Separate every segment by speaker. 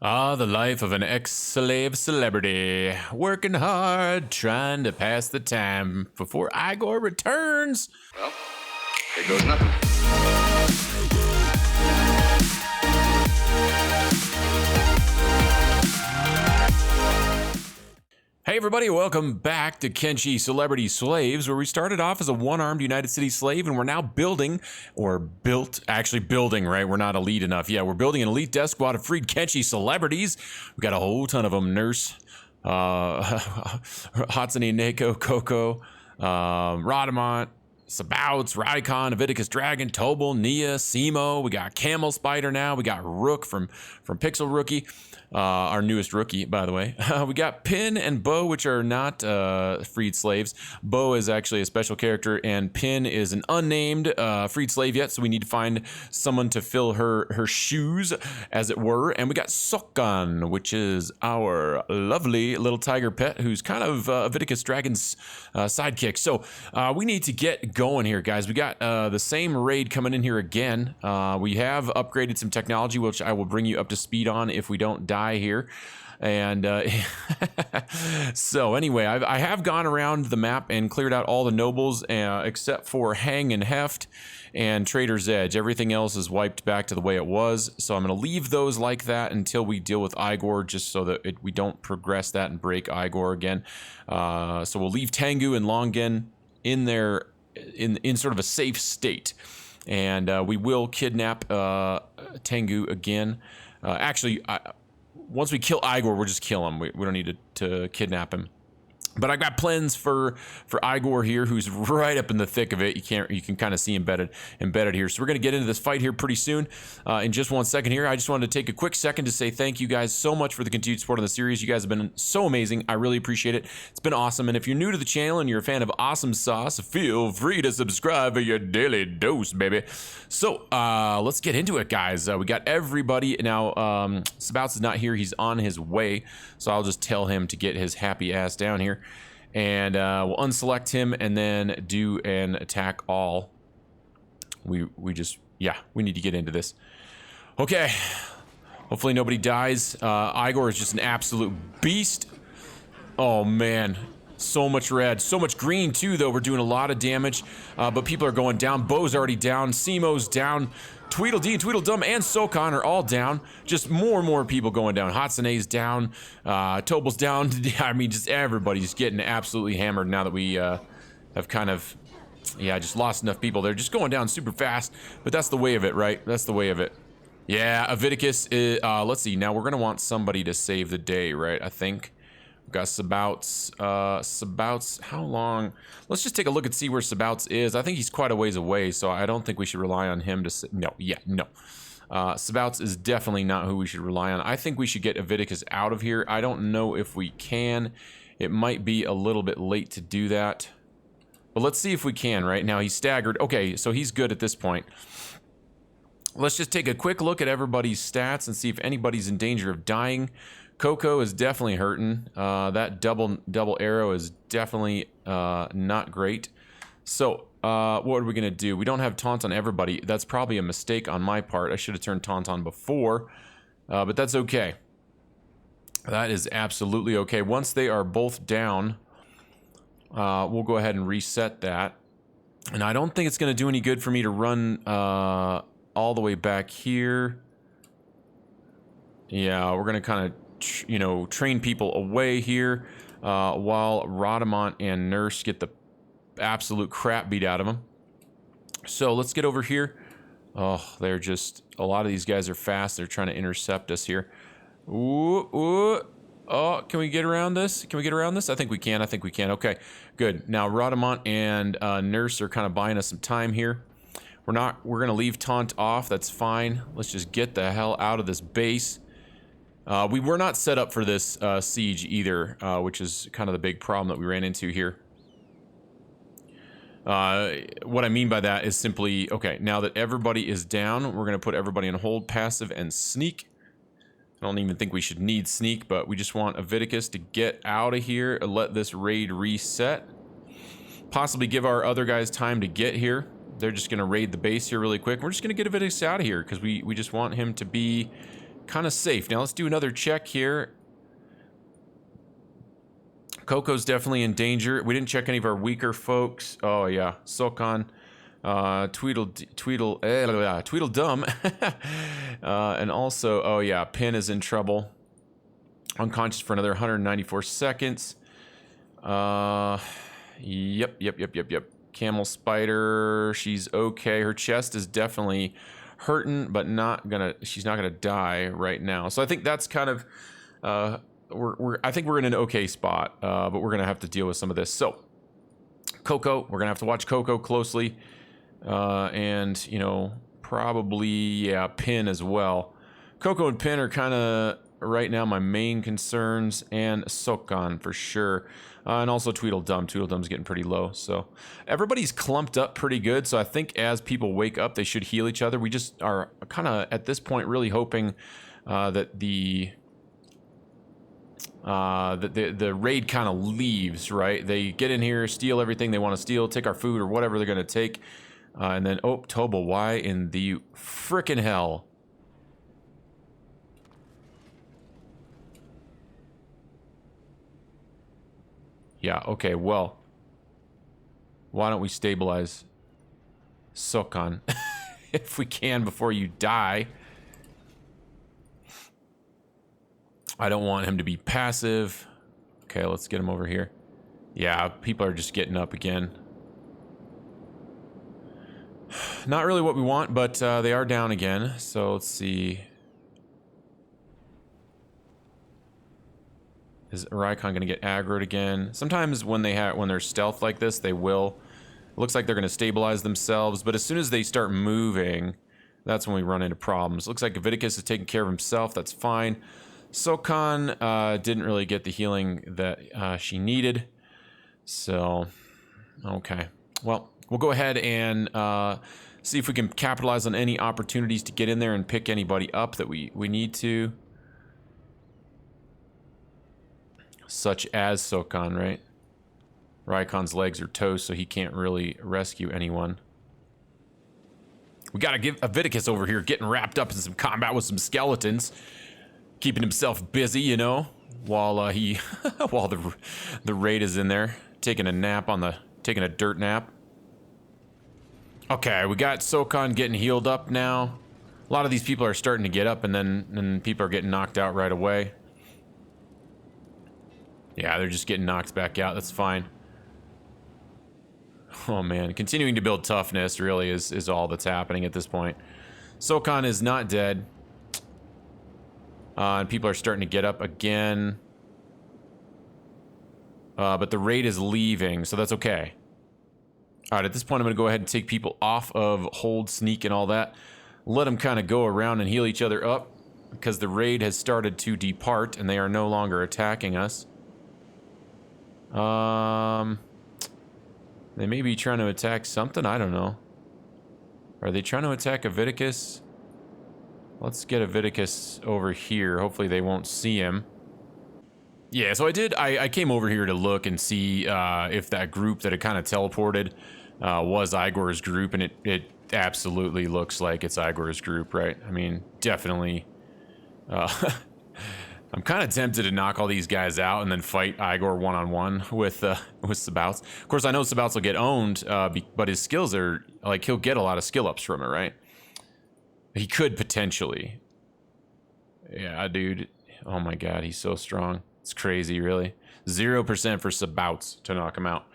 Speaker 1: Ah, the life of an ex-slave celebrity, working hard, trying to pass the time before Igor returns.
Speaker 2: Well, here goes nothing.
Speaker 1: Hey everybody, welcome back to Kenshi Celebrity Slaves, where we started off as a one-armed United States slave, and we're now building, actually building, right? We're not elite enough. Yeah, we're building an elite death squad of freed Kenshi celebrities. We got a whole ton of them. Nurse, Hatsune Neko, Coco, Radamant, Sabouts, Rykon, Aviticus Dragon, Tobal, Nia, Simo. We got Camel Spider now. We got Rook from Pixel Rookie. Our newest rookie, by the way. We got Pin and Bo, which are not freed slaves. Bo is actually a special character, and Pin is an unnamed freed slave yet, so we need to find someone to fill her shoes, as it were. And we got Sokkan, which is our lovely little tiger pet, who's kind of Aviticus Dragon's sidekick. So we need to get going here, guys. We got the same raid coming in here again. We have upgraded some technology, which I will bring you up to speed on if we don't die here. And so anyway, I have gone around the map and cleared out all the nobles except for Hang and Heft and Trader's Edge. Everything else is wiped back to the way it was, so I'm going to leave those like that until we deal with Igor, just so that we don't progress that and break Igor again. So we'll leave Tengu and Longen in there in sort of a safe state, and we will kidnap Tengu again. Actually, once we kill Igor, we'll just kill him. We don't need to kidnap him. But I got plans for Igor here, who's right up in the thick of it. You can kind of see embedded here. So we're gonna get into this fight here pretty soon. In just 1 second here, I just wanted to take a quick second to say thank you guys so much for the continued support on the series. You guys have been so amazing. I really appreciate it. It's been awesome. And if you're new to the channel and you're a fan of awesome sauce, feel free to subscribe for your daily dose, baby. So let's get into it, guys. We got everybody now. Sabouts is not here. He's on his way. So I'll just tell him to get his happy ass down here. And we'll unselect him and then do an attack all. We need to get into this. Okay. Hopefully nobody dies. Igor is just an absolute beast. Oh man. So much red. So much green too, though. We're doing a lot of damage. But people are going down. Bo's already down. Simo's down. Tweedledee, Tweedledum, and Sokkan are all down. Just more and more people going down. Hatsune's down. Tobal's down. I mean, just everybody's getting absolutely hammered now that we have kind of, just lost enough people. They're just going down super fast. But that's the way of it, right? That's the way of it. Yeah, Aviticus is, let's see. Now we're going to want somebody to save the day, right? I think. We've got Sabouts. Sabouts, how long? Let's just take a look and see where Sabouts is. I think he's quite a ways away, so I don't think we should rely on him to... No. Sabouts is definitely not who we should rely on. I think we should get Aviticus out of here. I don't know if we can. It might be a little bit late to do that. But let's see if we can, right? Now he's staggered. Okay, so he's good at this point. Let's just take a quick look at everybody's stats and see if anybody's in danger of dying. Coco is definitely hurting. That double arrow is definitely not great. So what are we gonna do? We don't have taunt on everybody. That's probably a mistake on my part. I should have turned taunt on before, but that's okay. That is absolutely okay. Once they are both down, we'll go ahead and reset that. And I don't think it's gonna do any good for me to run all the way back here. Yeah, we're gonna kind of train people away here while Radamant and Nurse get the absolute crap beat out of them. So let's get over here. Oh, they're just, a lot of these guys are fast. They're trying to intercept us here. Ooh. Oh, can we get around this? Can we get around this? I think we can. Okay, good. Now Radamant and Nurse are kind of buying us some time here. We're gonna leave taunt off. That's fine. Let's just get the hell out of this base. We were not set up for this siege either, which is kind of the big problem that we ran into here. What I mean by that is simply, okay, now that everybody is down, we're going to put everybody on hold, passive, and sneak. I don't even think we should need sneak, but we just want Aviticus to get out of here and let this raid reset. Possibly give our other guys time to get here. They're just going to raid the base here really quick. We're just going to get Aviticus out of here because we just want him to be kind of safe. Now let's do another check here. Coco's definitely in danger. We didn't check any of our weaker folks. Oh yeah, Sokon, Tweedledum, and also, oh yeah, Pin is in trouble. Unconscious for another 194 seconds. Yep. Camel Spider, she's okay. Her chest is definitely hurting, but she's not gonna die right now. So I think that's kind of, I think we're in an okay spot, but we're gonna have to deal with some of this. So Coco, we're gonna have to watch Coco closely, and you know, probably, yeah, Pin as well. Coco and Pin are kind of right now my main concerns, and Sokon for sure, and also Tweedledum. Tweedledum's getting pretty low, so everybody's clumped up pretty good. So I think as people wake up, they should heal each other. We just are kind of at this point really hoping that the raid kind of leaves, right? They get in here, steal everything they want to steal, take our food or whatever they're gonna take, and then, oh, Toba, why in the frickin' hell? Yeah, okay, well, why don't we stabilize Sokon if we can before you die? I don't want him to be passive. Okay, let's get him over here. Yeah, people are just getting up again. Not really what we want, but they are down again. So let's see. Is Raikon going to get aggroed again? Sometimes when they're stealth like this, they will. It looks like they're going to stabilize themselves, but as soon as they start moving, that's when we run into problems. Looks like Gaviticus is taking care of himself. That's fine. Sokon didn't really get the healing that she needed. So, okay. Well, we'll go ahead and see if we can capitalize on any opportunities to get in there and pick anybody up that we need to. Such as Sokon, right? Raikon's legs are toast, so he can't really rescue anyone. We gotta give Aviticus over here getting wrapped up in some combat with some skeletons. Keeping himself busy, you know, while while the raid is in there. Taking a dirt nap. Okay, we got Sokon getting healed up now. A lot of these people are starting to get up, and then people are getting knocked out right away. Yeah, they're just getting knocked back out. That's fine. Oh man, continuing to build toughness really is all that's happening at this point. Sokon is not dead. And people are starting to get up again. But the raid is leaving, so that's okay. Alright, at this point I'm going to go ahead and take people off of hold, sneak, and all that. Let them kind of go around and heal each other up, because the raid has started to depart, and they are no longer attacking us. They may be trying to attack something, I don't know. Are they trying to attack Aviticus? Let's get Aviticus over here. Hopefully they won't see him. Yeah, so I came over here to look and see if that group that had kind of teleported was Igor's group, and it absolutely looks like it's Igor's group, right? I mean, definitely. I'm kind of tempted to knock all these guys out and then fight Igor one-on-one with Sabouts. Of course, I know Sabouts will get owned, but his skills are, like, he'll get a lot of skill ups from it, right? He could potentially. Yeah, dude. Oh my god, he's so strong. It's crazy, really. 0% for Sabouts to knock him out.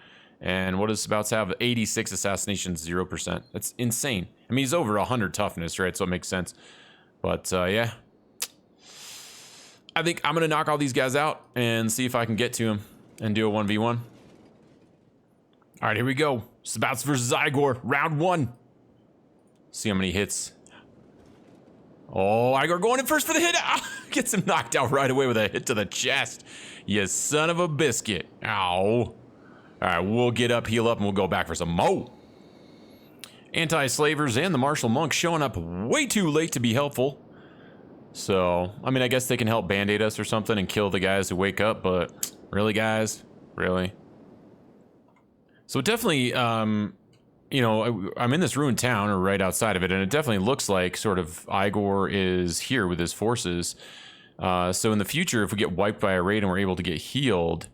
Speaker 1: And what does Sabouts have? 86 assassination, 0%. That's insane. I mean, he's over 100 toughness, right? So it makes sense. But, yeah. I think I'm going to knock all these guys out and see if I can get to him and do a 1v1. All right, here we go. Sabouts versus Igor, round 1. See how many hits. Oh, Igor going in first for the hit. Ah, gets him knocked out right away with a hit to the chest. You son of a biscuit. Ow. All right, we'll get up, heal up, and we'll go back for some more. Anti-slavers and the martial monk showing up way too late to be helpful. So, I mean, I guess they can help band-aid us or something and kill the guys who wake up, but really, guys? Really? So definitely, you know, I'm in this ruined town or right outside of it, and it definitely looks like sort of Igor is here with his forces. So in the future, if we get wiped by a raid and we're able to get healed,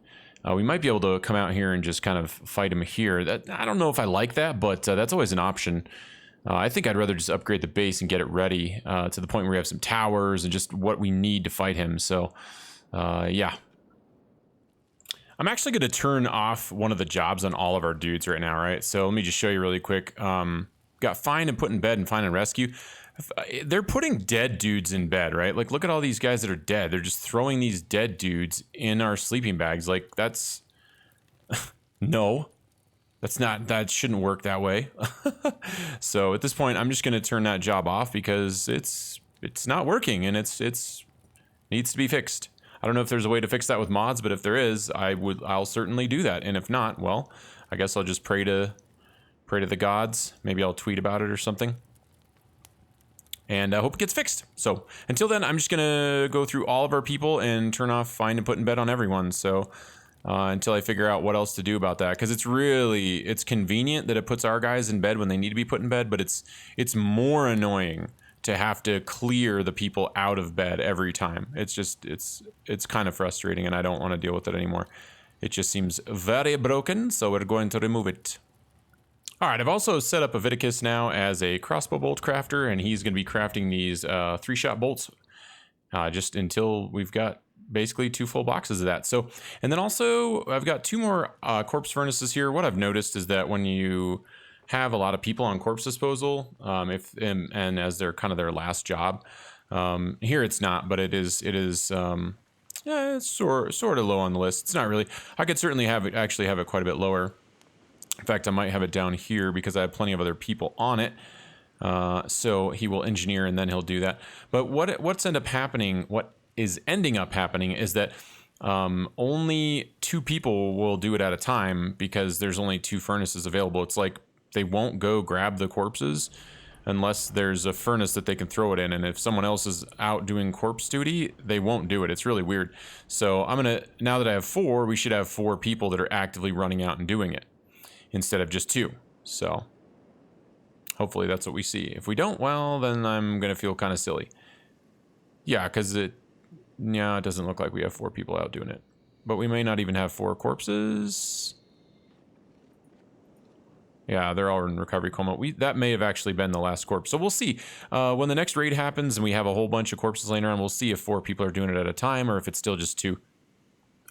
Speaker 1: we might be able to come out here and just kind of fight him here. That, I don't know if I like that, but that's always an option. I think I'd rather just upgrade the base and get it ready to the point where we have some towers and just what we need to fight him. So, yeah. I'm actually going to turn off one of the jobs on all of our dudes right now, right? So let me just show you really quick. Got find and put in bed and find and rescue. They're putting dead dudes in bed, right? Like, look at all these guys that are dead. They're just throwing these dead dudes in our sleeping bags. Like, that's... No. That's not... That shouldn't work that way. So at this point, I'm just going to turn that job off because it's not working and it's needs to be fixed. I don't know if there's a way to fix that with mods, but if there is, I'll certainly do that. And if not, well, I guess I'll just pray to the gods. Maybe I'll tweet about it or something. And I hope it gets fixed. So until then, I'm just gonna go through all of our people and turn off find and put in bed on everyone. So until I figure out what else to do about that, because it's convenient that it puts our guys in bed when they need to be put in bed, but it's more annoying to have to clear the people out of bed every time. It's just, it's kind of frustrating and I don't want to deal with it anymore. It just seems very broken, so we're going to remove it. All right, I've also set up Aviticus now as a crossbow bolt crafter, and he's going to be crafting these 3-shot bolts just until we've got basically 2 full boxes of that. So, and then also I've got 2 more corpse furnaces here. What I've noticed is that when you have a lot of people on corpse disposal, and as they're kind of their last job, here it's not, but it is yeah, it's sort of low on the list. It's not really. I could certainly actually have it quite a bit lower. In fact, I might have it down here because I have plenty of other people on it. So he will engineer and then he'll do that. But what is ending up happening is that only 2 people will do it at a time because there's only 2 furnaces available. It's like they won't go grab the corpses unless there's a furnace that they can throw it in. And if someone else is out doing corpse duty, they won't do it. It's really weird. So now that I have 4, we should have 4 people that are actively running out and doing it instead of just 2. So hopefully that's what we see. If we don't, well, then I'm going to feel kind of silly. Yeah, because it doesn't look like we have 4 people out doing it. But we may not even have 4 corpses. Yeah, they're all in recovery coma. That may have actually been the last corpse. So we'll see. When the next raid happens and we have a whole bunch of corpses laying around, we'll see if 4 people are doing it at a time or if it's still just 2.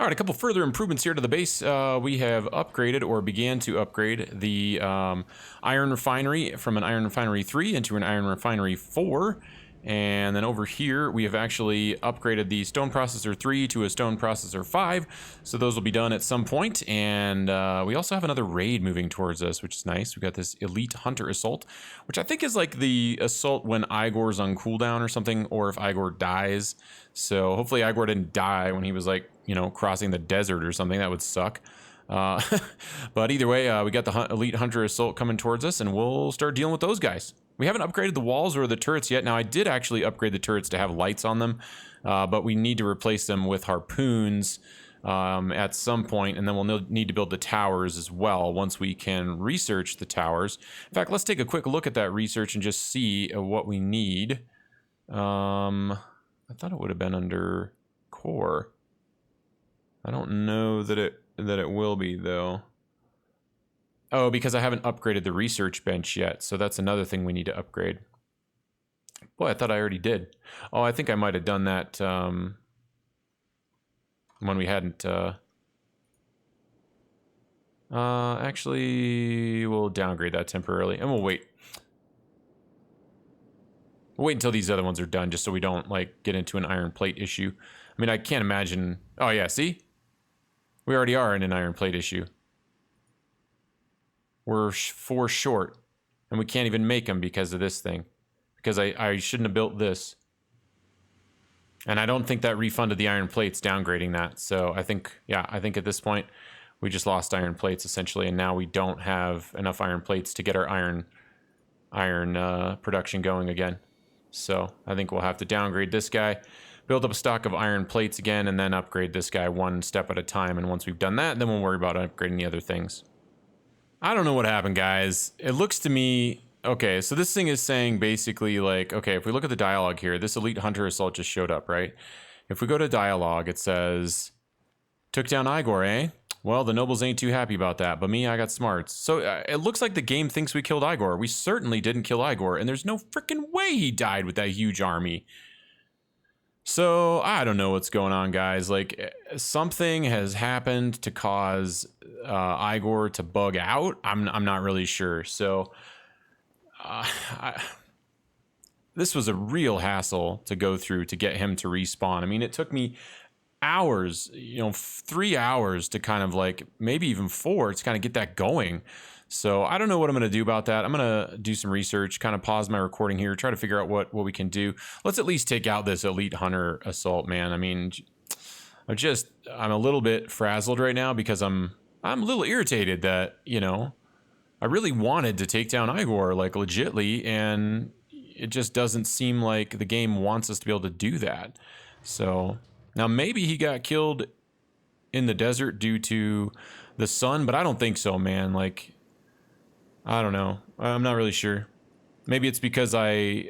Speaker 1: All right, a couple further improvements here to the base. We have upgraded or began to upgrade the iron refinery from an iron refinery 3 into an iron refinery 4. And then over here, we have actually upgraded the stone processor 3 to a stone processor 5. So those will be done at some point. And we also have another raid moving towards us, which is nice. We've got this elite hunter assault, which I think is like the assault when Igor's on cooldown or something, or if Igor dies. So hopefully Igor didn't die when he was like, crossing the desert or something. That would suck. But either way, we got the elite hunter assault coming towards us, and we'll start dealing with those guys. We haven't upgraded the walls or the turrets yet. Now, I did actually upgrade the turrets to have lights on them, but we need to replace them with harpoons at some point, and then we'll need to build the towers as well once we can research the towers. In fact, let's take a quick look at that research and just see what we need. I thought it would have been under core. I don't know that it will be, though. Oh, because I haven't upgraded the research bench yet, so that's another thing we need to upgrade. Boy, I thought I already did. Oh, I think I might have done that when we hadn't... actually, we'll downgrade that temporarily, and we'll wait. We'll wait until these other ones are done, just so we don't, get into an iron plate issue. I mean, I can't imagine... Oh, yeah, see? We already are in an iron plate issue. We're 4 short, and we can't even make them because of this thing. Because I shouldn't have built this. And I don't think that refunded the iron plates, downgrading that. So I think at this point, we just lost iron plates, essentially, and now we don't have enough iron plates to get our iron production going again. So I think we'll have to downgrade this guy, build up a stock of iron plates again, and then upgrade this guy 1 step at a time. And once we've done that, then we'll worry about upgrading the other things. I don't know what happened, guys. It looks to me... Okay, so this thing is saying basically like, okay, if we look at the dialogue here, this elite hunter assault just showed up, right? If we go to dialogue, it says, took down Igor, eh? Well, the nobles ain't too happy about that, but me, I got smarts. So it looks like the game thinks we killed Igor. We certainly didn't kill Igor, and there's no freaking way he died with that huge army. So I don't know what's going on, guys. Like, something has happened to cause Igor to bug out. I'm not really sure. So this was a real hassle to go through to get him to respawn. I mean, it took me hours, 3 hours to kind of like, maybe even 4 to kind of get that going. So I don't know what I'm going to do about that. I'm going to do some research, kind of pause my recording here, try to figure out what we can do. Let's at least take out this elite hunter assault, man. I mean, I'm a little bit frazzled right now because I'm a little irritated that, I really wanted to take down Igor, like, legitly, and it just doesn't seem like the game wants us to be able to do that. So now maybe he got killed in the desert due to the sun, but I don't think so, man. Like, I don't know. I'm not really sure. Maybe it's because I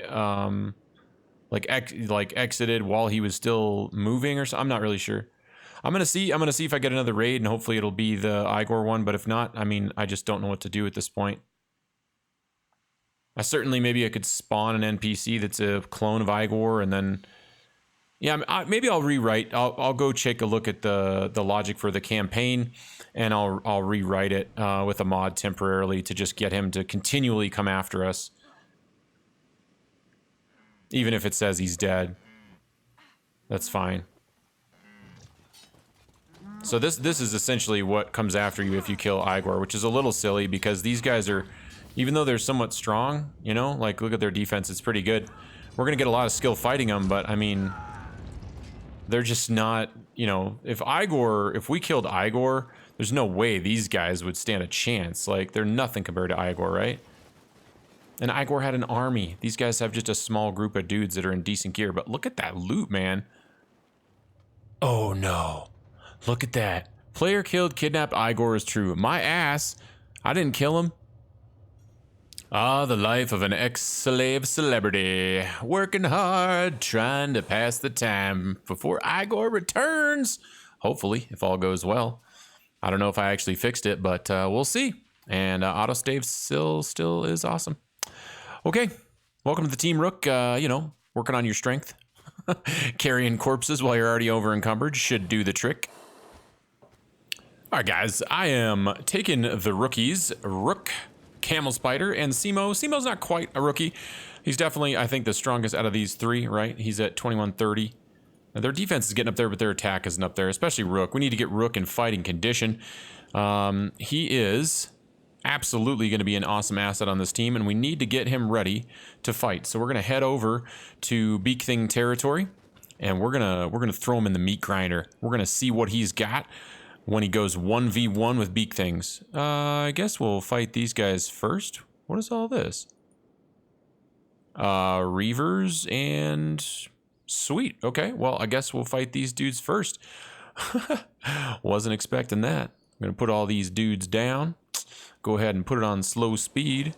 Speaker 1: exited while he was still moving or something. I'm not really sure. I'm gonna see if I get another raid, and hopefully it'll be the Igor one. But if not, I mean, I just don't know what to do at this point. Maybe I could spawn an NPC that's a clone of Igor, and then maybe I'll rewrite. I'll go take a look at the logic for the campaign, and I'll rewrite it with a mod temporarily to just get him to continually come after us, even if it says he's dead. That's fine. So this is essentially what comes after you if you kill Igor, which is a little silly because these guys are, even though they're somewhat strong, like look at their defense, it's pretty good. We're gonna get a lot of skill fighting them, but I mean, they're just not, if we killed Igor, there's no way these guys would stand a chance. Like, they're nothing compared to Igor, right? And Igor had an army. These guys have just a small group of dudes that are in decent gear, but look at that loot, man. Oh no. Look at that. Player killed, kidnapped Igor is true. My ass. I didn't kill him. Ah, the life of an ex-slave celebrity. Working hard, trying to pass the time before Igor returns. Hopefully, if all goes well. I don't know if I actually fixed it, but we'll see. And autosave still is awesome. Okay, welcome to the team, Rook. Working on your strength. Carrying corpses while you're already over encumbered should do the trick. All right, guys, I am taking the rookies, Rook, Camel Spider, and Simo. Simo's not quite a rookie. He's definitely, I think, the strongest out of these three, right? He's at 2130. Now, their defense is getting up there, but their attack isn't up there, especially Rook. We need to get Rook in fighting condition. He is absolutely going to be an awesome asset on this team, and we need to get him ready to fight. So we're going to head over to Beak Thing territory, and we're gonna throw him in the meat grinder. We're going to see what he's got when he goes 1v1 with Beak Things. I guess we'll fight these guys first. What is all this? Reavers and... Sweet. Okay, well, I guess we'll fight these dudes first. Wasn't expecting that. I'm going to put all these dudes down. Go ahead and put it on slow speed.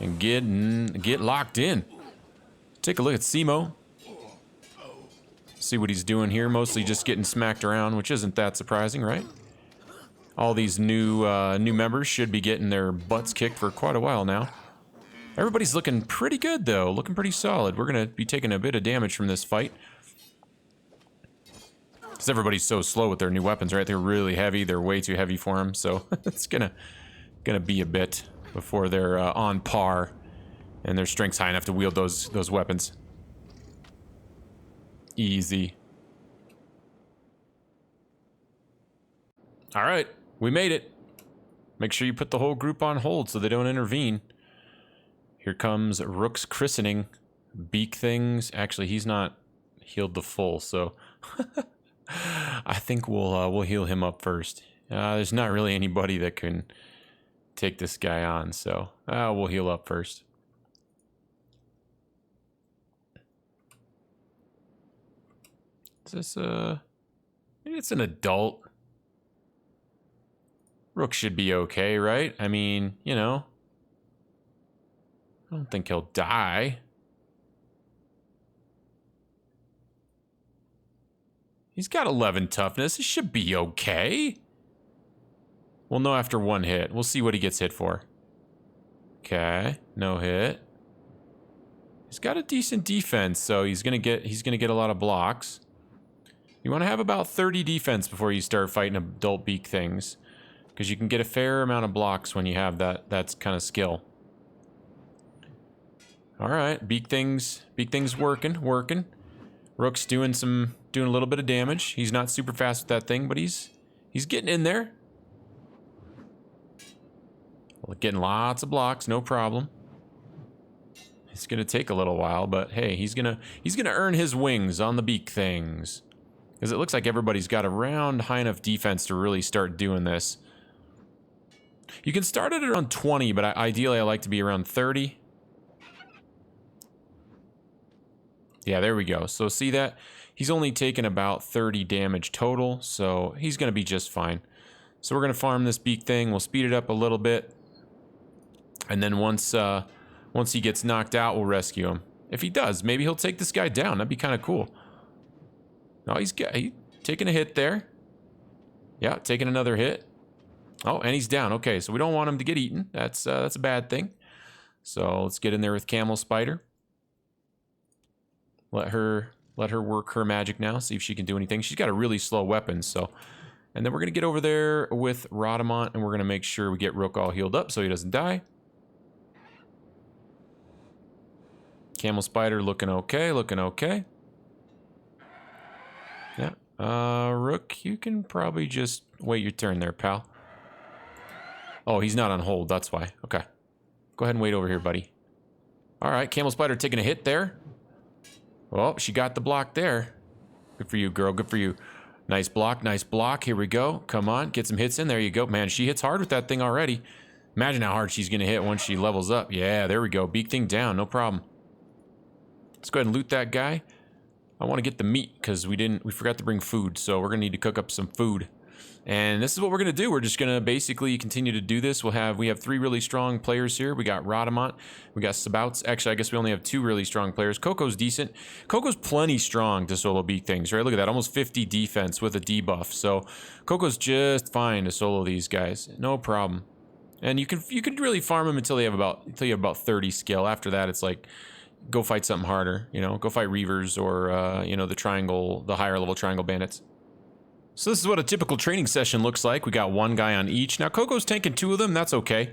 Speaker 1: And get locked in. Take a look at Simo. See what he's doing here. Mostly just getting smacked around, which isn't that surprising, right? All these new members should be getting their butts kicked for quite a while now. Everybody's looking pretty good, though. Looking pretty solid. We're going to be taking a bit of damage from this fight. Because everybody's so slow with their new weapons, right? They're really heavy. They're way too heavy for them. So it's gonna be a bit before they're on par. And their strength's high enough to wield those weapons. Easy. All right. We made it. Make sure you put the whole group on hold so they don't intervene. Here comes Rook's christening. Beak Things. Actually, he's not healed the full, so I think we'll heal him up first. There's not really anybody that can take this guy on, so we'll heal up first. Is this maybe it's an adult? Rook should be okay, right? I mean, you know, I don't think he'll die. He's got 11 toughness. It should be okay. We'll know after one hit. We'll see what he gets hit for. Okay, no hit. He's got a decent defense, so he's gonna get a lot of blocks. You want to have about 30 defense before you start fighting adult beak things, because you can get a fair amount of blocks when you have that kind of skill. All right, beak things working. Rook's doing a little bit of damage. He's not super fast with that thing, but he's getting in there. Getting lots of blocks, no problem. It's gonna take a little while, but hey, he's gonna earn his wings on the beak things, because it looks like everybody's got around high enough defense to really start doing this. You can start at around 20, but ideally I like to be around 30. Yeah, there we go. So see that? He's only taken about 30 damage total, so he's going to be just fine. So we're going to farm this beak thing. We'll speed it up a little bit. And then once he gets knocked out, we'll rescue him. If he does, maybe he'll take this guy down. That'd be kind of cool. Oh, he's taking a hit there. Yeah, taking another hit. Oh, and he's down. Okay, so we don't want him to get eaten. That's a bad thing. So let's get in there with Camel Spider. Let her work her magic now. See if she can do anything. She's got a really slow weapon, so. And then we're gonna get over there with Rhodamont, and we're gonna make sure we get Rook all healed up so he doesn't die. Camel Spider looking okay, Yeah. Rook, you can probably just wait your turn there, pal. Oh, he's not on hold, that's why. Okay. Go ahead and wait over here, buddy. All right, Camel Spider taking a hit there. Oh, she got the block there. Good for you, girl, good for you. Nice block, nice block. Here we go. Come on, get some hits in. There you go. Man, she hits hard with that thing already. Imagine how hard she's gonna hit once she levels up. Yeah, there we go. Beak thing down, no problem. Let's go ahead and loot that guy. I want to get the meat because we forgot to bring food, so we're gonna need to cook up some food. And this is what we're gonna do. We're just gonna basically continue to do this. We have 3 really strong players here. We got Rhodamont, we got Sabouts. Actually, I guess we only have 2 really strong players. Coco's decent. Coco's plenty strong to solo beat things, right? Look at that, almost 50 defense with a debuff. So Coco's just fine to solo these guys, no problem. And you can really farm them until you have about 30 skill. After that, it's like go fight something harder. You know, go fight Reavers or you know, the higher level triangle bandits. So this is what a typical training session looks like. We got 1 guy on each. Now Coco's tanking 2 of them, that's okay.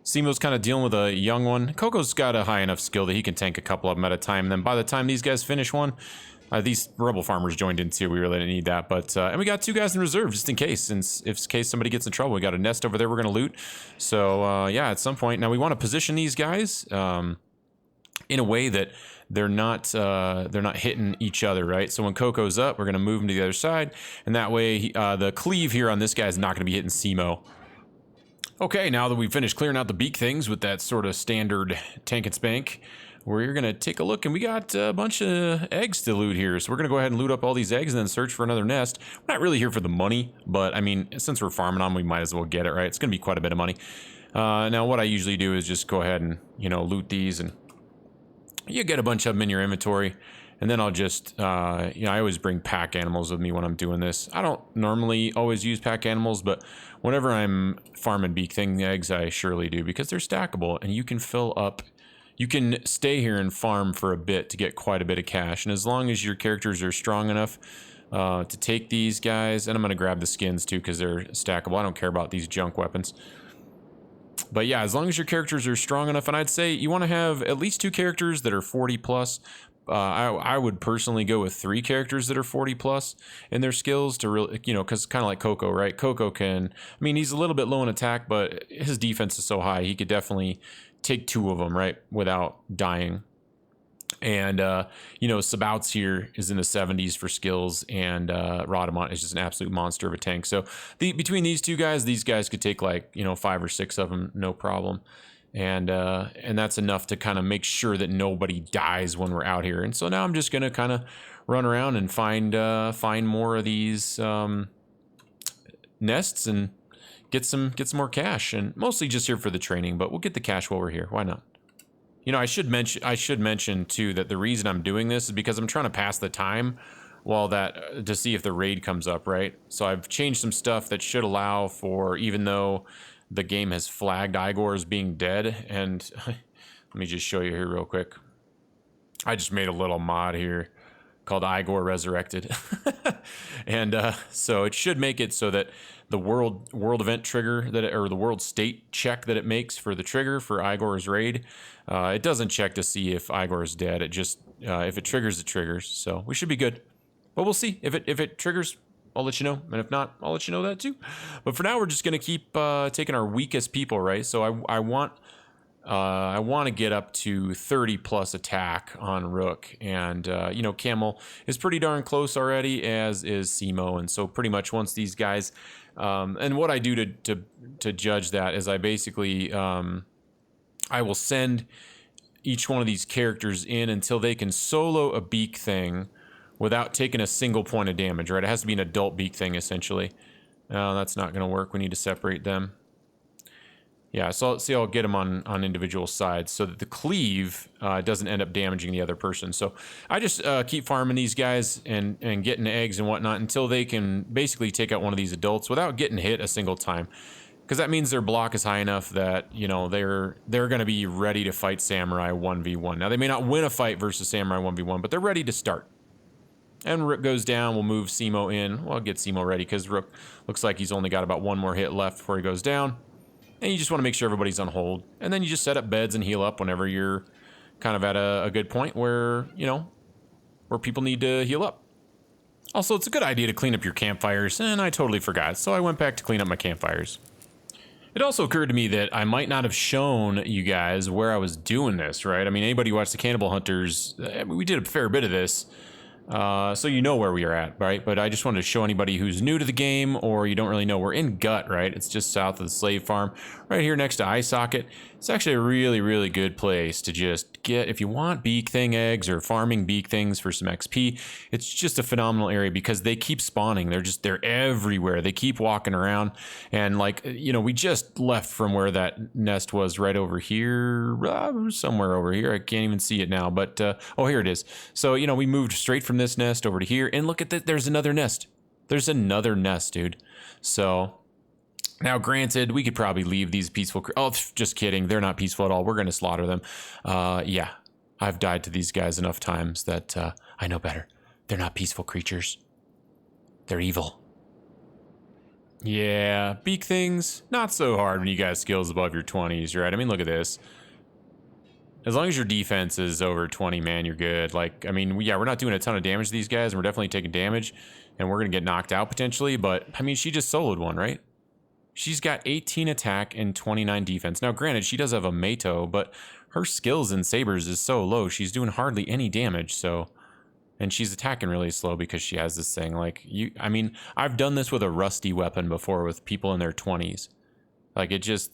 Speaker 1: Simo's kind of dealing with a young one. Coco's got a high enough skill that he can tank a couple of them at a time. And then by the time these guys finish one, these rebel farmers joined in too. We really didn't need that. But and we got 2 guys in reserve just in case. In case somebody gets in trouble. We got a nest over there we're going to loot. So yeah, at some point. Now we want to position these guys in a way that they're not hitting each other, right? So when Coco's up, we're gonna move him to the other side, and that way the cleave here on this guy is not gonna be hitting Simo. Okay, now that we've finished clearing out the beak things with that sort of standard tank and spank, we're gonna take a look, and we got a bunch of eggs to loot here. So we're gonna go ahead and loot up all these eggs and then search for another nest. We're not really here for the money, but I mean, since we're farming them, we might as well get it, right? It's gonna be quite a bit of money. Now what I usually do is just go ahead and, you know, loot these, and you get a bunch of them in your inventory, and then I'll just, you know, I always bring pack animals with me when I'm doing this. I don't normally always use pack animals, but whenever I'm farming beak thing eggs, I surely do, because they're stackable, and you can fill up, you can stay here and farm for a bit to get quite a bit of cash. And as long as your characters are strong enough to take these guys, and I'm going to grab the skins too because they're stackable. I don't care about these junk weapons. But yeah, as long as your characters are strong enough, and I'd say you want to have at least 2 characters that are 40 plus. I would personally go with 3 characters that are 40 plus in their skills to really, you know, because kind of like Coco, right? Coco can, I mean, he's a little bit low in attack, but his defense is so high, he could definitely take 2 of them, right, without dying. And, you know, Sabouts here is in the 70s for skills, and Rhodamont is just an absolute monster of a tank. So between these 2 guys, these guys could take like, you know, 5 or 6 of them, no problem. And that's enough to kind of make sure that nobody dies when we're out here. And so now I'm just going to kind of run around and find more of these nests and get some more cash, and mostly just here for the training, but we'll get the cash while we're here. Why not? You know, I should mention too that the reason I'm doing this is because I'm trying to pass the time while to see if the raid comes up, right? So I've changed some stuff that should allow for, even though the game has flagged Igor as being dead, and let me just show you here real quick. I just made a little mod here called Igor Resurrected. And so it should make it so that the world event trigger or the world state check that it makes for the trigger for Igor's raid, it doesn't check to see if Igor is dead. It just if it triggers, it triggers. So we should be good. But we'll see. If it triggers, I'll let you know. And if not, I'll let you know that too. But for now, we're just gonna keep taking our weakest people, right? So I want to get up to 30 plus attack on Rook, and you know, Camel is pretty darn close already, as is Simo, and so pretty much once these guys, and what I do to judge that is I basically I will send each one of these characters in until they can solo a beak thing without taking a single point of damage, right? It has to be an adult beak thing essentially. That's not going to work. We need to separate them. Yeah, so I'll get them on individual sides so that the cleave doesn't end up damaging the other person. So I just keep farming these guys and getting eggs and whatnot until they can basically take out one of these adults without getting hit a single time. Because that means their block is high enough that, you know, they're going to be ready to fight Samurai 1v1. Now, they may not win a fight versus Samurai 1v1, but they're ready to start. And Rook goes down, we'll move Simo in. Well, I'll get Simo ready because Rook looks like he's only got about one more hit left before he goes down. And you just want to make sure everybody's on hold. And then you just set up beds and heal up whenever you're kind of at a good point where, you know, where people need to heal up. Also, it's a good idea to clean up your campfires, and I totally forgot, so I went back to clean up my campfires. It also occurred to me that I might not have shown you guys where I was doing this, right? I mean, anybody who watched the Cannibal Hunters, we did a fair bit of this. So you know where we are at, right? But I just wanted to show anybody who's new to the game or you don't really know. We're in Gut, right? It's just south of the slave farm, right here next to Eye Socket. It's actually a really, really good place to just get, if you want beak thing eggs or farming beak things for some XP, it's just a phenomenal area because they keep spawning. They're everywhere. They keep walking around. And like, you know, we just left from where that nest was right over here, somewhere over here. I can't even see it now, but, oh, here it is. So, you know, we moved straight from this nest over to here and look at that. There's another nest. There's another nest, dude. So now, granted, we could probably leave these peaceful. Oh, just kidding. They're not peaceful at all. We're going to slaughter them. Yeah, I've died to these guys enough times that I know better. They're not peaceful creatures. They're evil. Yeah, beak things, not so hard when you got skills above your 20s, right? I mean, look at this. As long as your defense is over 20, man, you're good. Like, I mean, we're not doing a ton of damage to these guys, and we're definitely taking damage, and we're going to get knocked out potentially, but, I mean, she just soloed one, right? She's got 18 attack and 29 defense. Now, granted, she does have a Mato, but her skills in sabers is so low, she's doing hardly any damage, so... And she's attacking really slow because she has this thing. Like, I mean, I've done this with a rusty weapon before with people in their 20s. Like, it just...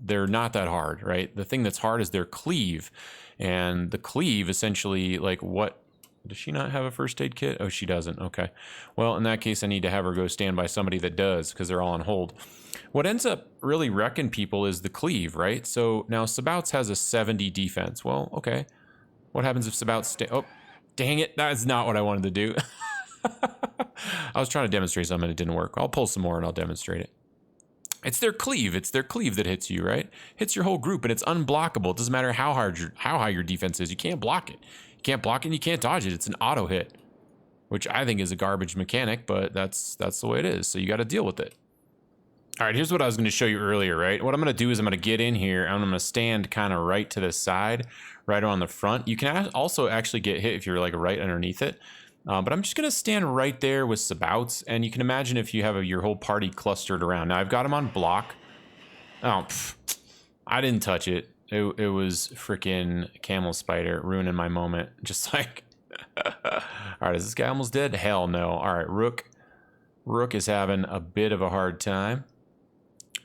Speaker 1: They're not that hard, right? The thing that's hard is their cleave. And the cleave, essentially, like, what... Does she not have a first aid kit? Oh, she doesn't. Okay. Well, in that case, I need to have her go stand by somebody that does because they're all on hold. What ends up really wrecking people is the cleave, right? So now Sabouts has a 70 defense. Well, okay. What happens if Sabouts oh, dang it. That's not what I wanted to do. I was trying to demonstrate something and it didn't work. I'll pull some more and I'll demonstrate it. It's their cleave. It's their cleave that hits you, right? Hits your whole group and it's unblockable. It doesn't matter how high your defense is. You can't block it. You can't block it and you can't dodge it. It's an auto hit, which I think is a garbage mechanic, but that's the way it is. So you got to deal with it. All right, here's what I was going to show you earlier, right? What I'm going to do is I'm going to get in here and I'm going to stand kind of right to the side, right on the front. You can also actually get hit if you're like right underneath it. But I'm just going to stand right there with Sabouts. And you can imagine if you have your whole party clustered around. Now, I've got them on block. Oh, I didn't touch it. It was freaking Camel Spider ruining my moment. Just like, all right, is this guy almost dead? Hell no. All right, Rook is having a bit of a hard time.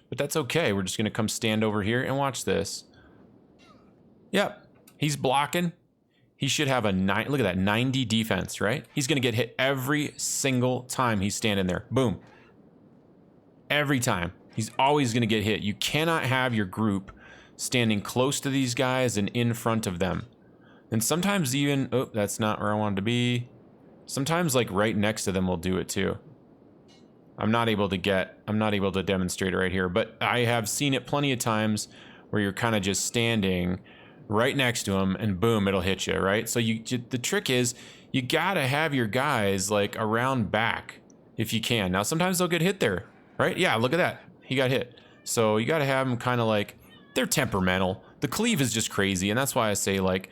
Speaker 1: But that's okay. We're just going to come stand over here and watch this. Yep, he's blocking. He should have a look at that, 90 defense, right? He's going to get hit every single time he's standing there. Boom. Every time. He's always going to get hit. You cannot have your group standing close to these guys and in front of them. And sometimes even, oh, that's not where I wanted to be. Sometimes like right next to them will do it too. I'm not able to demonstrate it right here, but I have seen it plenty of times where you're kind of just standing right next to them and boom, it'll hit you, right? So the trick is you gotta have your guys like around back if you can. Now sometimes they'll get hit there, right? Yeah, look at that. He got hit. So you gotta have them kind of like, they're temperamental. The cleave is just crazy, and that's why I say like,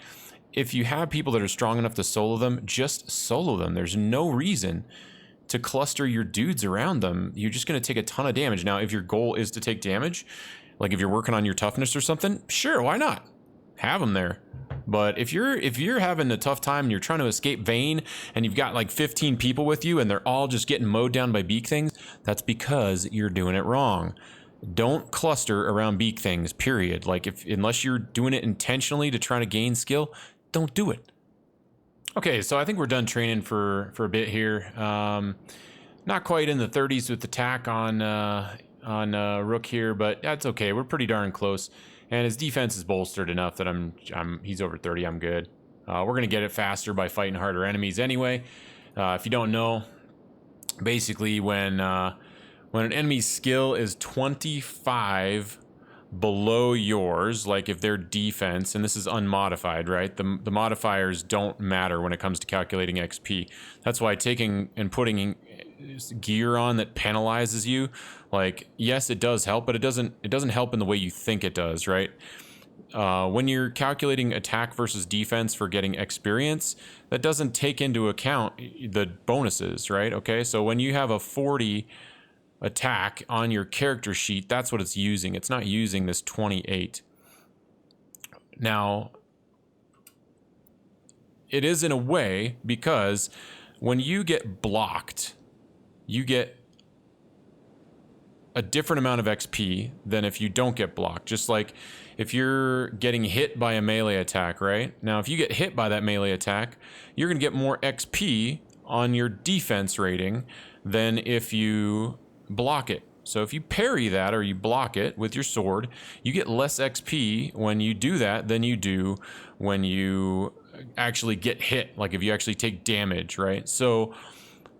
Speaker 1: if you have people that are strong enough to solo them, just solo them. There's no reason to cluster your dudes around them. You're just going to take a ton of damage. Now, if your goal is to take damage, like if you're working on your toughness or something, sure, why not? Have them there. But if you're having a tough time and you're trying to escape Vayne and you've got like 15 people with you and they're all just getting mowed down by beak things, that's because you're doing it wrong. Don't cluster around beak things, period. Like unless you're doing it intentionally to try to gain skill, don't do it. Okay, so I think we're done training for a bit here. Not quite in the 30s with attack on Rook here, but that's okay. We're pretty darn close, and his defense is bolstered enough that he's over 30. I'm good. We're gonna get it faster by fighting harder enemies anyway. If you don't know, basically when an enemy's skill is 25 below yours, like if their defense, and this is unmodified, right? The modifiers don't matter when it comes to calculating XP. That's why taking and putting gear on that penalizes you, like, yes, it does help, but it doesn't help in the way you think it does, right? When you're calculating attack versus defense for getting experience, that doesn't take into account the bonuses, right? Okay, so when you have a 40 attack on your character sheet, that's what it's using. It's not using this 28. Now, it is in a way, because when you get blocked, you get a different amount of XP than if you don't get blocked. Just like if you're getting hit by a melee attack, right? Now, if you get hit by that melee attack, you're going to get more XP on your defense rating than if you block it. So if you parry that or you block it with your sword, you get less XP when you do that than you do when you actually get hit, like if you actually take damage, right? So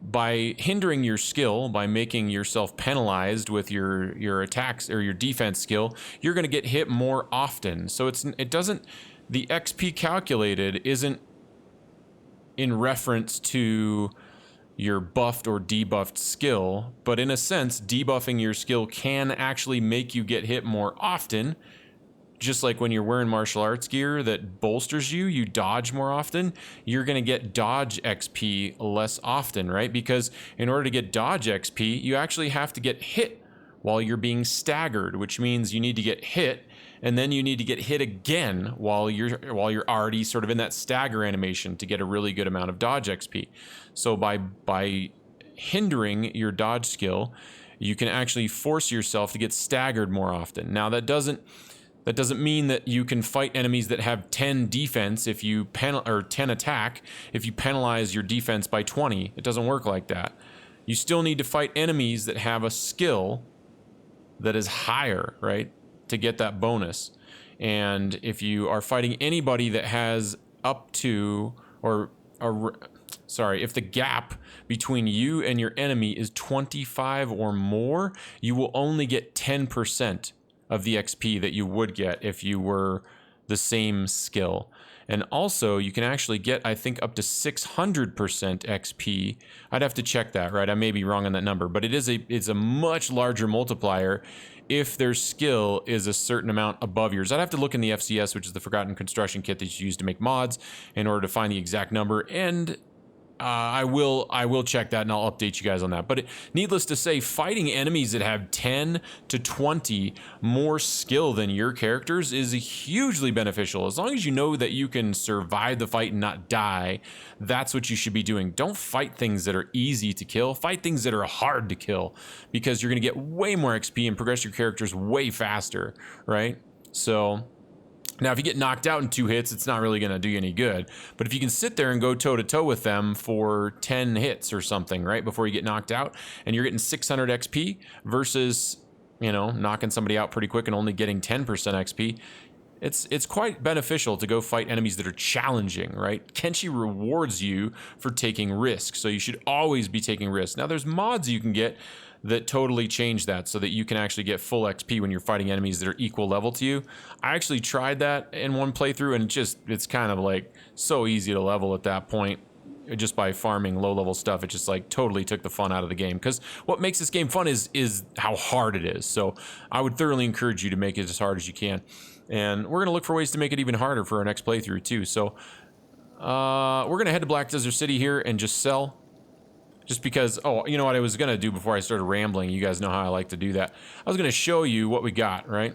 Speaker 1: by hindering your skill, by making yourself penalized with your attacks or your defense skill, you're going to get hit more often. So the XP calculated isn't in reference to your buffed or debuffed skill, but in a sense, debuffing your skill can actually make you get hit more often. Just like when you're wearing martial arts gear that bolsters you, you dodge more often, you're going to get dodge XP less often, right? Because in order to get dodge XP, you actually have to get hit while you're being staggered, which means you need to get hit and then you need to get hit again while you're already sort of in that stagger animation to get a really good amount of dodge XP. So by hindering your dodge skill, you can actually force yourself to get staggered more often. Now that doesn't mean that you can fight enemies that have 10 defense if you 10 attack if you penalize your defense by 20. It doesn't work like that. You still need to fight enemies that have a skill that is higher, right, to get that bonus. And if you are fighting anybody that has up to if the gap between you and your enemy is 25 or more, you will only get 10% of the XP that you would get if you were the same skill. And also, you can actually get, I think, up to 600% XP. I'd have to check that, right? I may be wrong on that number, but it's a much larger multiplier if their skill is a certain amount above yours. I'd have to look in the FCS, which is the Forgotten Construction Kit that you use to make mods, in order to find the exact number. And I will check that and I'll update you guys on that. But needless to say, fighting enemies that have 10 to 20 more skill than your characters is hugely beneficial. As long as you know that you can survive the fight and not die, that's what you should be doing. Don't fight things that are easy to kill. Fight things that are hard to kill, because you're going to get way more XP and progress your characters way faster, right? So now, if you get knocked out in 2 hits, it's not really going to do you any good. But if you can sit there and go toe-to-toe with them for 10 hits or something, right, before you get knocked out, and you're getting 600 XP versus, you know, knocking somebody out pretty quick and only getting 10% XP, it's quite beneficial to go fight enemies that are challenging, right? Kenshi rewards you for taking risks, so you should always be taking risks. Now, there's mods you can get that totally change that so that you can actually get full XP when you're fighting enemies that are equal level to you. I actually tried that in one playthrough, and it's kind of like so easy to level at that point. Just by farming low-level stuff, it just like totally took the fun out of the game. Because what makes this game fun is how hard it is. So I would thoroughly encourage you to make it as hard as you can. And we're gonna look for ways to make it even harder for our next playthrough too. So we're gonna head to Black Desert City here and just sell. Just because, oh, you know what I was gonna do before I started rambling? You guys know how I like to do that. I was gonna show you what we got, right?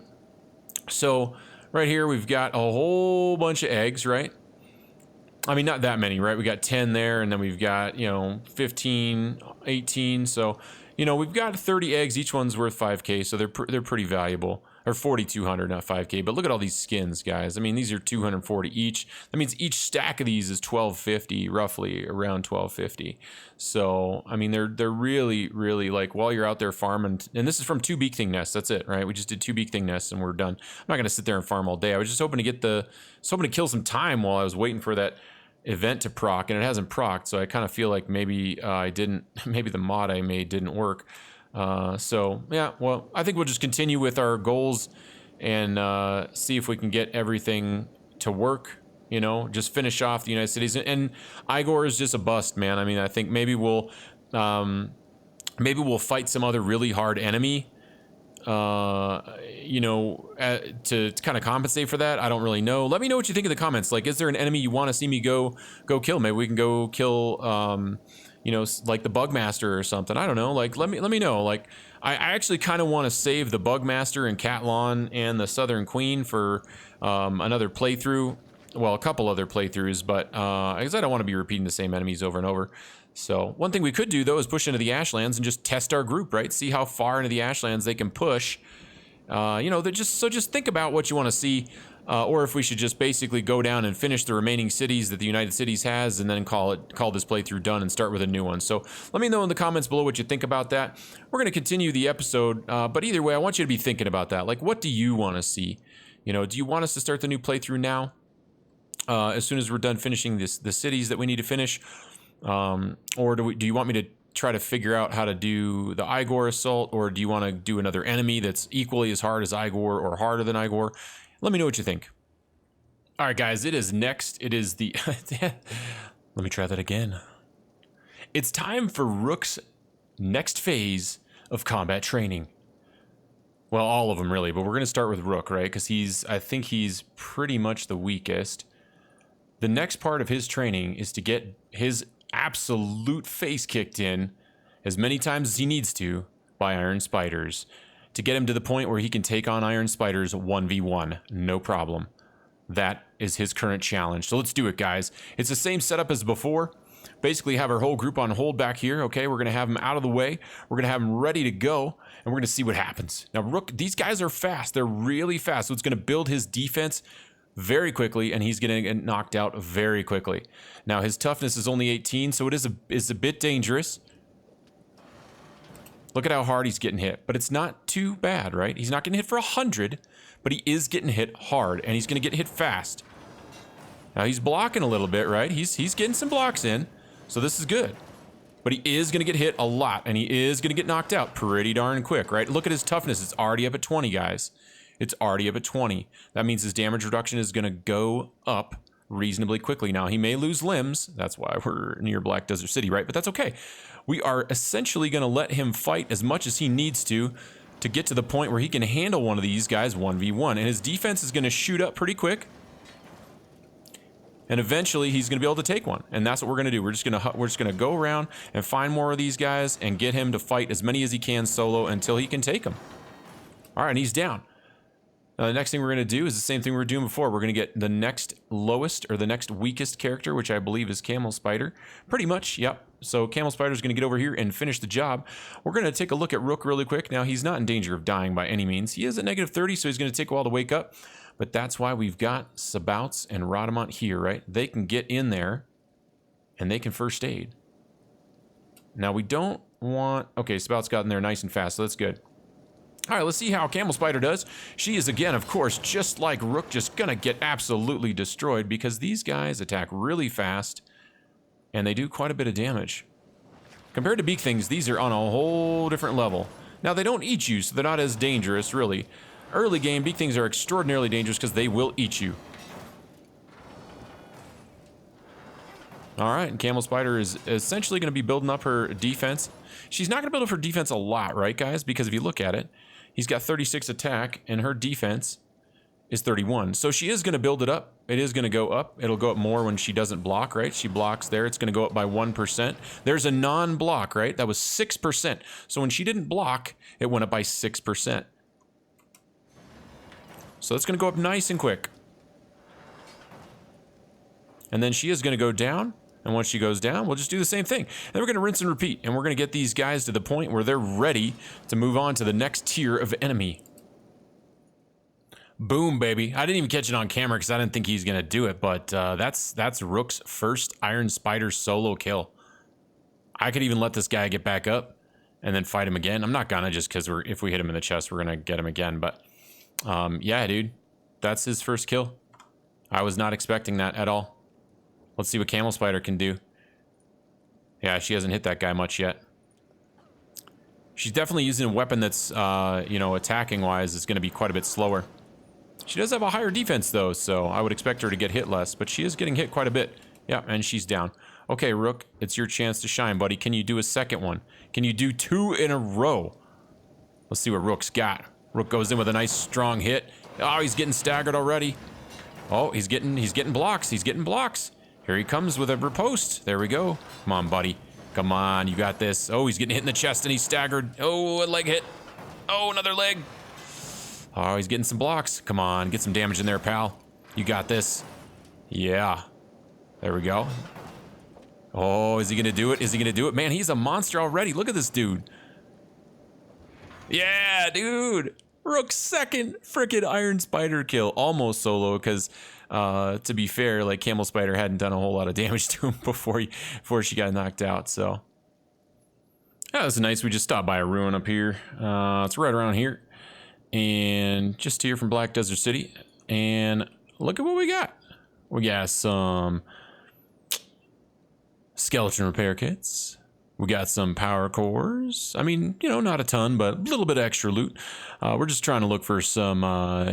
Speaker 1: So right here we've got a whole bunch of eggs, right? I mean, not that many, right? We got 10 there, and then we've got, you know, 15, 18. So, you know, we've got 30 eggs. Each one's worth 5K, so they're pretty valuable. Or 4,200, not 5K. But look at all these skins, guys. I mean, these are 240 each. That means each stack of these is 1250, roughly around 1250. So, I mean, they're really, really like while you're out there farming. And this is from 2 beak thing nests. That's it, right? We just did 2 beak thing nests, and we're done. I'm not gonna sit there and farm all day. I was just hoping to kill some time while I was waiting for that event to proc, and it hasn't procced, so I kind of feel like maybe maybe the mod I made didn't work. So yeah, well, I think we'll just continue with our goals and see if we can get everything to work. You know, just finish off the United Cities. And Igor is just a bust, man. I mean, I think maybe we'll fight some other really hard enemy. You know, to kind of compensate for that. I don't really know. Let me know what you think in the comments. Like, is there an enemy you want to see me go kill? Maybe we can go kill, you know, like the Bugmaster or something. I don't know. Like, let me know. Like, I actually kind of want to save the Bugmaster and Catlon and the Southern Queen for another playthrough. Well, a couple other playthroughs, but I guess I don't want to be repeating the same enemies over and over. So one thing we could do, though, is push into the Ashlands and just test our group, right? See how far into the Ashlands they can push. You know, just think about what you want to see, or if we should just basically go down and finish the remaining cities that the United Cities has, and then call this playthrough done and start with a new one. So let me know in the comments below what you think about that. We're going to continue the episode, but either way, I want you to be thinking about that. Like, what do you want to see? You know, do you want us to start the new playthrough now? As soon as we're done finishing the cities that we need to finish, or do you want me to try to figure out how to do the Igor assault, or do you want to do another enemy that's equally as hard as Igor or harder than Igor? Let me know what you think. All right, guys, it is next. It is the let me try that again. It's time for Rook's next phase of combat training. Well, all of them really, but we're going to start with Rook, right? Because I think he's pretty much the weakest. The next part of his training is to get his absolute face kicked in as many times as he needs to by Iron Spiders, to get him to the point where he can take on Iron Spiders 1v1, no problem. That is his current challenge. So let's do it, guys. It's the same setup as before. Basically have our whole group on hold back here, okay? We're going to have them out of the way. We're going to have them ready to go, and we're going to see what happens. Now, Rook, these guys are fast. They're really fast, so it's going to build his defense very quickly, and he's going to get knocked out very quickly. Now, his toughness is only 18, so it is a bit dangerous. Look at how hard he's getting hit, but it's not too bad, right? He's not getting hit for 100, but he is getting hit hard, and he's going to get hit fast. Now, he's blocking a little bit, right? He's getting some blocks in, so this is good. But he is going to get hit a lot, and he is going to get knocked out pretty darn quick, right? Look at his toughness. It's already up at 20, guys. It's already up at 20. That means his damage reduction is going to go up reasonably quickly. Now, he may lose limbs. That's why we're near Black Desert City, right? But that's okay. We are essentially going to let him fight as much as he needs to get to the point where he can handle one of these guys 1v1. And his defense is going to shoot up pretty quick. And eventually, he's going to be able to take one. And that's what we're going to do. We're just going to go around and find more of these guys and get him to fight as many as he can solo until he can take them. All right, and he's down. Now, the next thing we're going to do is the same thing we were doing before. We're going to get the next lowest or the next weakest character, which I believe is Camel Spider. Pretty much, yep. So Camel Spider is going to get over here and finish the job. We're going to take a look at Rook really quick. Now, he's not in danger of dying by any means. He is at negative 30, so he's going to take a while to wake up. But that's why we've got Sabouts and Rodamont here, right? They can get in there, and they can first aid. Now, we don't want... Okay, Sabouts got in there nice and fast, so that's good. All right, let's see how Camel Spider does. She is, again, of course, just like Rook, just gonna get absolutely destroyed because these guys attack really fast and they do quite a bit of damage. Compared to Beak Things, these are on a whole different level. Now, they don't eat you, so they're not as dangerous, really. Early game, Beak Things are extraordinarily dangerous because they will eat you. All right, and Camel Spider is essentially going to be building up her defense. She's not going to build up her defense a lot, right, guys? Because if you look at it, he's got 36 attack, and her defense is 31. So she is going to build it up. It is going to go up. It'll go up more when she doesn't block, right? She blocks there. It's going to go up by 1%. There's a non-block, right? That was 6%. So when she didn't block, it went up by 6%. So that's going to go up nice and quick. And then she is going to go down. And once she goes down, we'll just do the same thing. And then we're going to rinse and repeat. And we're going to get these guys to the point where they're ready to move on to the next tier of enemy. Boom, baby. I didn't even catch it on camera because I didn't think he's going to do it. But that's Rook's first Iron Spider solo kill. I could even let this guy get back up and then fight him again. I'm not going to just because if we hit him in the chest, we're going to get him again. But yeah, dude. That's his first kill. I was not expecting that at all. Let's see what Camel Spider can do. Yeah, she hasn't hit that guy much yet. She's definitely using a weapon that's, you know, attacking-wise is going to be quite a bit slower. She does have a higher defense, though, so I would expect her to get hit less, but she is getting hit quite a bit. Yeah, and she's down. Okay, Rook, it's your chance to shine, buddy. Can you do a second one? Can you do 2 in a row? Let's see what Rook's got. Rook goes in with a nice, strong hit. Oh, he's getting staggered already. Oh, he's getting blocks. He's getting blocks. Here he comes with a riposte. There we go. Come on, buddy. Come on, you got this. Oh, he's getting hit in the chest and he's staggered. Oh, a leg hit. Oh, another leg. Oh, he's getting some blocks. Come on, get some damage in there, pal. You got this. Yeah. There we go. Oh, is he gonna do it? Is he gonna do it? Man, he's a monster already. Look at this dude. Yeah, dude. Rook's second freaking Iron Spider kill. Almost solo, because to be fair, like Camel Spider hadn't done a whole lot of damage to him before she got knocked out. So yeah, that's nice. We just stopped by a ruin up here. It's right around here, and just here from Black Desert City. And look at what we got. We got some skeleton repair kits. We got some power cores. I mean, you know, not a ton, but a little bit of extra loot. We're just trying to look for some,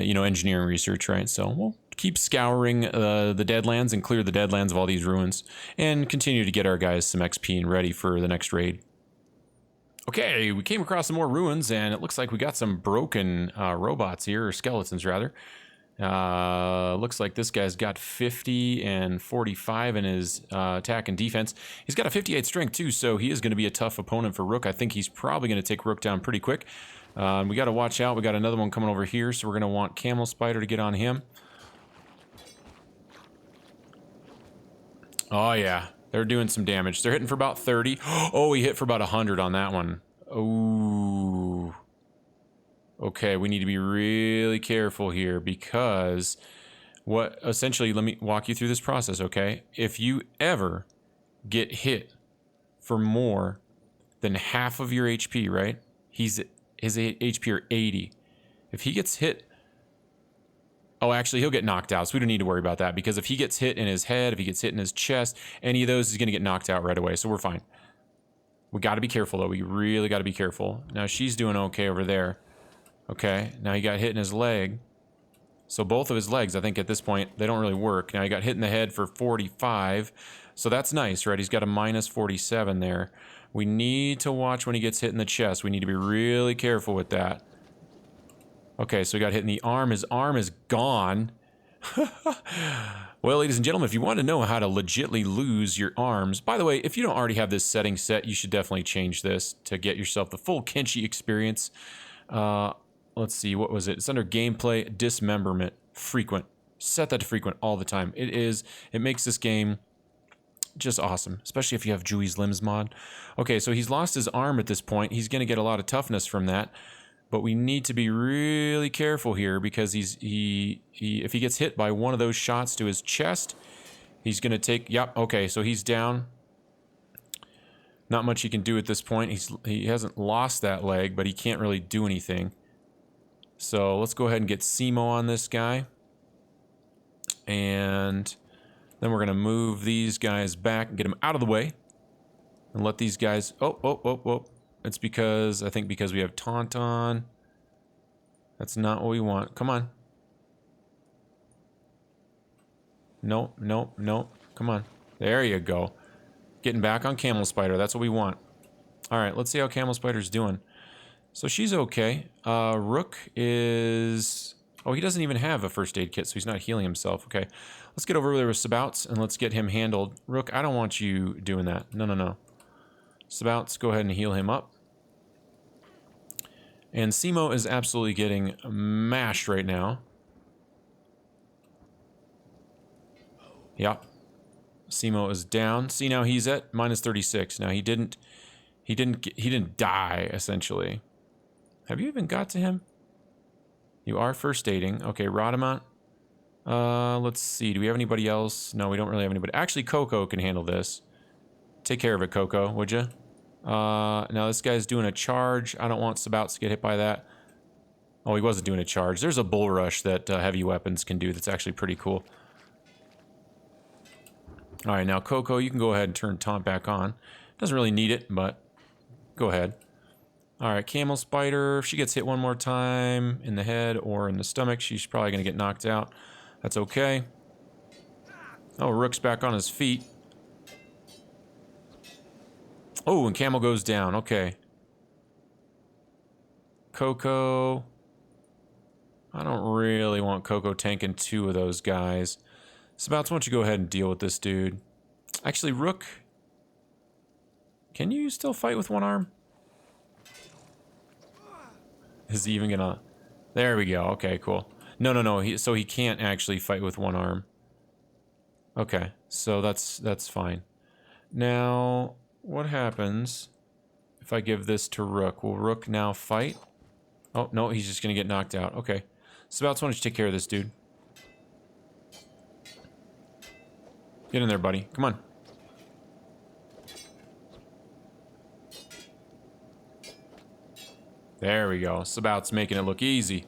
Speaker 1: you know, engineering research, right? So we'll keep scouring the Deadlands and clear the Deadlands of all these ruins and continue to get our guys some XP and ready for the next raid. Okay, we came across some more ruins, and it looks like we got some broken robots here, or skeletons, rather. Looks like this guy's got 50 and 45 in his attack and defense. He's got a 58 strength too, so he is going to be a tough opponent for Rook. I think he's probably going to take Rook down pretty quick. We got to watch out. We got another one coming over here, so we're going to want Camel Spider to get on him. Oh yeah, they're doing some damage. They're hitting for about 30. Oh, he hit for about 100 on that one. Oh. Okay, we need to be really careful here because essentially, let me walk you through this process, okay? If you ever get hit for more than half of your HP, right? His HP are 80. If he gets hit, oh, actually, he'll get knocked out, so we don't need to worry about that because if he gets hit in his head, if he gets hit in his chest, any of those, he's going to get knocked out right away, so we're fine. We got to be careful, though. We really got to be careful. Now, she's doing okay over there. Okay, now he got hit in his leg. So both of his legs, I think at this point, they don't really work. Now he got hit in the head for 45. So that's nice, right? He's got a minus 47 there. We need to watch when he gets hit in the chest. We need to be really careful with that. Okay, so he got hit in the arm. His arm is gone. Well, ladies and gentlemen, if you want to know how to legitly lose your arms, by the way, if you don't already have this setting set, you should definitely change this to get yourself the full Kenshi experience. Let's see, what was it? It's under gameplay, dismemberment, frequent. Set that to frequent all the time. It makes this game just awesome, especially if you have Jui's Limbs mod. Okay, so he's lost his arm at this point. He's going to get a lot of toughness from that, but we need to be really careful here because if he gets hit by one of those shots to his chest, he's going to take, yep, okay, so he's down. Not much he can do at this point. He hasn't lost that leg, but he can't really do anything. So let's go ahead and get Simo on this guy. And then we're going to move these guys back and get them out of the way. And let these guys... Oh. It's because... I think because we have Taunt on. That's not what we want. Come on. Nope. Come on. There you go. Getting back on Camel Spider. That's what we want. Alright, let's see how Camel Spider's doing. So she's okay. Rook is... Oh, he doesn't even have a first aid kit, so he's not healing himself. Okay. Let's get over there with Sabouts, and let's get him handled. Rook, I don't want you doing that. No. Sabouts, go ahead and heal him up. And Simo is absolutely getting mashed right now. Yep. Simo is down. See, now he's at minus 36. Now he didn't die, essentially. Have you even got to him? You are first aiding. Okay, Rodamont. Let's see. Do we have anybody else? No, we don't really have anybody. Actually, Coco can handle this. Take care of it, Coco, would you? Now this guy's doing a charge. I don't want Sabouts to get hit by that. Oh, he wasn't doing a charge. There's a bull rush that heavy weapons can do that's actually pretty cool. Alright, now Coco, you can go ahead and turn Taunt back on. Doesn't really need it, but go ahead. Alright, Camel Spider. If she gets hit one more time in the head or in the stomach, she's probably going to get knocked out. That's okay. Oh, Rook's back on his feet. Oh, and Camel goes down. Okay. Coco. I don't really want Coco tanking two of those guys. Sabouts, why don't you go ahead and deal with this dude? Actually, Rook. Can you still fight with one arm? Is he even gonna... There we go. Okay, cool. No. So he can't actually fight with one arm. Okay, so that's fine. Now, what happens if I give this to Rook? Will Rook now fight? Oh, no, he's just gonna get knocked out. Okay. Sabouts, why don't you take care of this dude? Get in there, buddy. Come on. There we go. Sabouts making it look easy.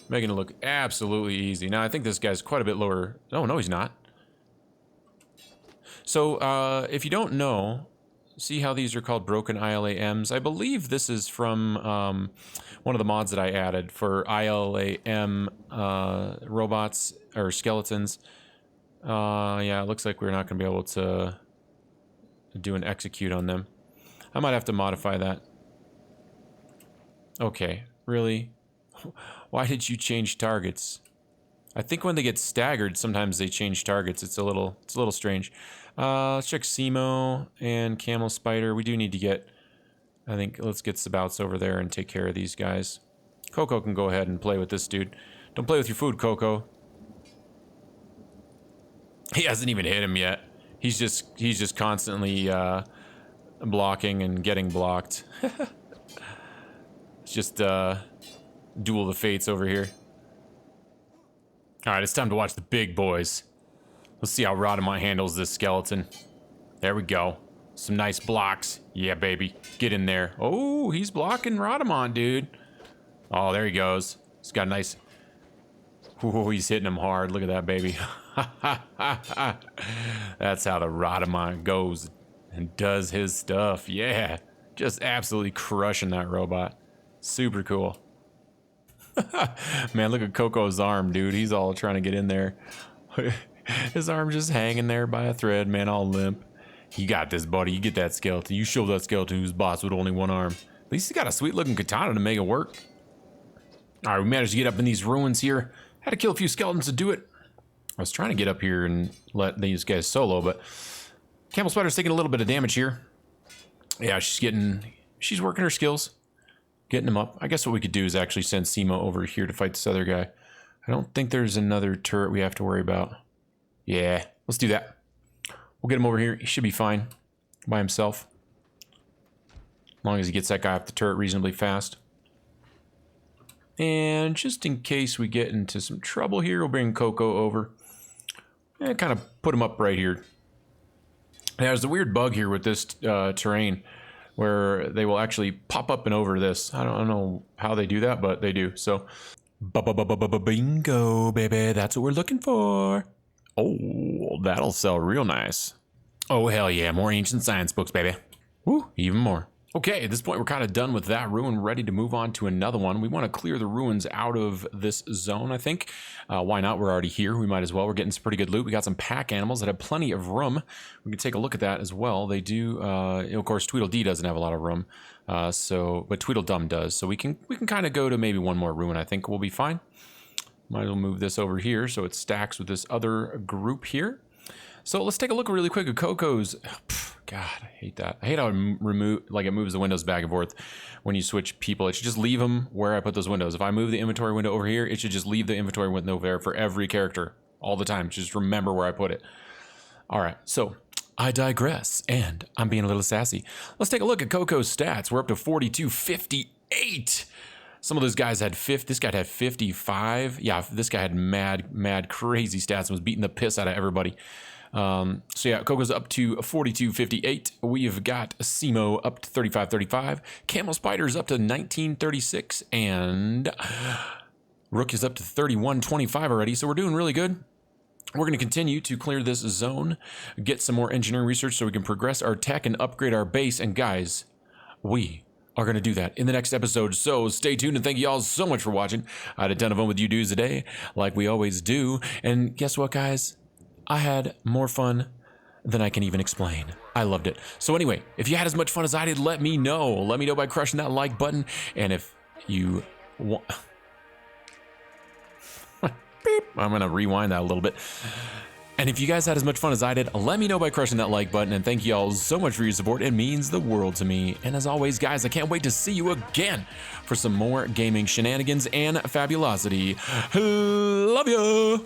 Speaker 1: Making it look absolutely easy. Now, I think this guy's quite a bit lower. Oh, no, he's not. So, if you don't know, see how these are called broken ILAMs? I believe this is from one of the mods that I added for ILAM robots or skeletons. Yeah, it looks like we're not going to be able to do an execute on them. I might have to modify that. Okay, really? Why did you change targets? I think when they get staggered, sometimes they change targets. It's a little strange. Let's check Simo and Camel Spider. We do need to get... I think let's get Sabouts over there and take care of these guys. Coco can go ahead and play with this dude. Don't play with your food, Coco. He hasn't even hit him yet. He's just constantly blocking and getting blocked. It's just duel the fates over here. All right, it's time to watch the big boys. Let's see how Rodamont handles this skeleton. There we go. Some nice blocks. Yeah, baby. Get in there. Oh, he's blocking Rodamont, dude. Oh, there he goes. He's got a nice... Ooh, he's hitting him hard. Look at that, baby. That's how the Rodamont goes and does his stuff. Yeah. Just absolutely crushing that robot. Super cool. Man, look at Coco's arm, dude. He's all trying to get in there. His arm's just hanging there by a thread, man, all limp. You got this, buddy. You get that skeleton. You show that skeleton who's boss with only one arm. At least he's got a sweet-looking katana to make it work. All right, we managed to get up in these ruins here. Had to kill a few skeletons to do it. I was trying to get up here and let these guys solo, but Camel Spider's taking a little bit of damage here. Yeah, she's working her skills. Getting him up. I guess what we could do is actually send Simo over here to fight this other guy. I don't think there's another turret we have to worry about. Yeah, let's do that. We'll get him over here. He should be fine by himself. As long as he gets that guy off the turret reasonably fast. And just in case we get into some trouble here, we'll bring Coco over. And kind of put him up right here. Now, there's a weird bug here with this terrain. where they will actually pop up and over this. I don't know how they do that, but they do. So, bingo, baby. That's what we're looking for. Oh, that'll sell real nice. Oh, hell yeah. More ancient science books, baby. Woo, even more. Okay, at this point, we're kind of done with that ruin, ready to move on to another one. We want to clear the ruins out of this zone, I think. Why not? We're already here. We might as well. We're getting some pretty good loot. We got some pack animals that have plenty of room. We can take a look at that as well. They do, of course, Tweedledee doesn't have a lot of room, but Tweedledum does. So we can kind of go to maybe one more ruin. I think we'll be fine. Might as well move this over here so it stacks with this other group here. So let's take a look really quick at Coco's. God, I hate that. I hate how it moves the windows back and forth when you switch people. It should just leave them where I put those windows. If I move the inventory window over here, it should just leave the inventory window there for every character all the time. Just remember where I put it. All right, so I digress, and I'm being a little sassy. Let's take a look at Coco's stats. We're up to 4258. Some of those guys had this guy had 55. Yeah, this guy had mad, crazy stats and was beating the piss out of everybody. So yeah, Coco's up to 4258. We've got Simo up to 3535. Camel Spider's up to 1936, and Rook is up to 3125 already. So we're doing really good. We're going to continue to clear this zone, get some more engineering research so we can progress our tech and upgrade our base. And guys, we are going to do that in the next episode, so stay tuned, and thank you all so much for watching. I had a ton of fun with you dudes today, like we always do, and guess what, guys? I had more fun than I can even explain. I loved it. So anyway, if you had as much fun as I did, let me know. Let me know by crushing that like button, and if you want... Beep. I'm going to rewind that a little bit. And if you guys had as much fun as I did, let me know by crushing that like button, and thank you all so much for your support. It means the world to me. And as always, guys, I can't wait to see you again for some more gaming shenanigans and fabulosity. Love ya!